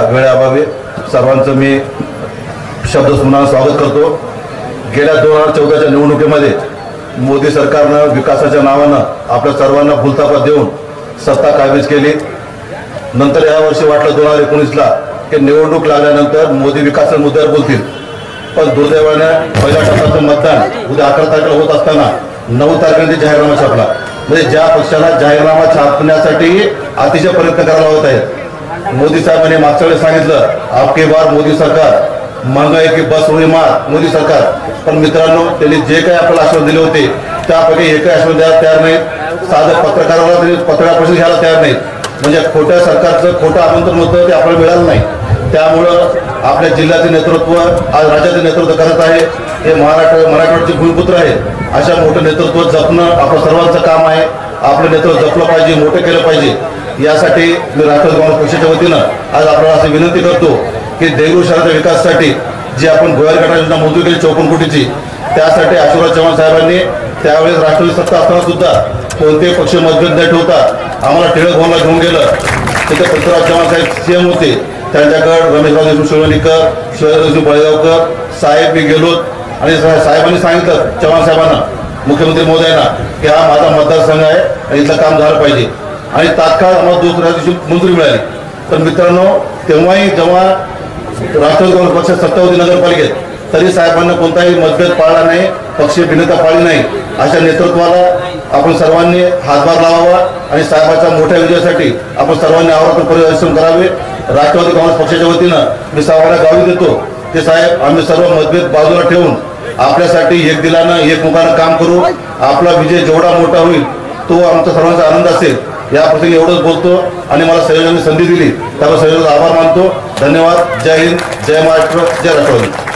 वेळेअभावी सर्वांचं मी शब्दसुमनानं स्वागत करतो। गेल्या 2014च्या निवडणुकीमध्ये मोदी सरकारनं विकासाच्या नावानं आपल्या सर्वांना भूलथापा देऊन सत्ता काबीज केली। नंतर यावर्षी वाटलं 2019ला की निवडणूक लागल्यानंतर मोदी विकासाच्या मुद्द्यावर बोलतील, पण दुर्दैवाने पहिल्या टप्प्याचं मतदान उद्या 11 तारखेला होत असताना 9 तारखेला जाहीरनामा छापला। म्हणजे ज्या पक्षाला जाहीरनामा छापण्यासाठी अतिशय प्रयत्न करायला होत आहेत। मोदी साहेबांनी मागच्या वेळेस सांगितलं आपके बार मोदी सरकार, महंगाई की बस उडी मार मोदी सरकार। पण मित्रांनो, त्यांनी जे काही आपल्याला आश्वासन दिले होते त्यापैकी एकही आश्वासन द्यायला तयार नाहीत। साधं पत्रकाराला तरी पत्रकार घ्यायला तयार नाहीत। म्हणजे खोट्या सरकारचं खोटं आमंत्रण होतं ते आपल्याला मिळालं नाही। त्यामुळं आपल्या जिल्ह्याचे नेतृत्व आज राज्याचे नेतृत्व करत आहे। हे मराठवाड्याचे भूमिपुत्र आहेत। अशा मोठं नेतृत्व जपणं आपलं सर्वांचं काम आहे। आपलं नेतृत्व जपलं पाहिजे, मोठं केलं पाहिजे। यासाठी मी राष्ट्रवादी काँग्रेस पक्षाच्या वतीनं आज आपल्याला अशी विनंती करतो की देगलूर शहराच्या विकासासाठी जी आपण भुयार गटार योजना मंजूर केली 54 कोटीची, त्यासाठी आशीर्वाद चव्हाण साहेबांनी त्यावेळेस राष्ट्रवादी सत्ता असताना सुद्धा कोणतेही पक्ष मतभेद न ठेवता आम्हाला टिळक भवनला घेऊन गेलं। तिथे पृथ्वीराज चव्हाण साहेब सीएम होते, त्यांच्याकडे रमेशराव देशमुख शिवणीकर, शिवाजीराव बळगावकर साहेब मी गेलो आणि साहेबांनी सांगितलं चव्हाण साहेबांना, मुख्यमंत्री महोदयांना की हा माझा मतदारसंघ आहे आणि इथलं काम झालं पाहिजे आणि तात्काळ आम्हाला दुसऱ्या दिवशी मंजुरी मिळाली। तर मित्रांनो, तेव्हाही जेव्हा राष्ट्रवादी काँग्रेस पक्ष सत्ता होती नगरपालिकेत तरी साहेबांना कोणताही मतभेद पाळला नाही, पक्षीय भिन्नता पाळली नाही। अशा नेतृत्वाला आपण सर्वांनी हातभार लावावा आणि साहेबाच्या मोठ्या विजयासाठी आपण सर्वांनी आवर्जून परिश्रम करावे। राष्ट्रवादी काँग्रेस पक्षाच्या वतीनं मी सर्वांना गावी देतो की साहेब, आम्ही सर्व मतभेद बाजूला ठेवून आपल्यासाठी एक दिलानं एक मुखानं काम करू। आपला विजय जेवढा मोठा होईल तो आमचा सर्वांचा आनंद असेल। या प्रसंगी एवढंच बोलतो आणि मला संयोजनाने संधी दिली त्यामुळे संयोजनाचा आभार मानतो। धन्यवाद। जय हिंद, जय महाराष्ट्र, जय राष्ट्रवादी।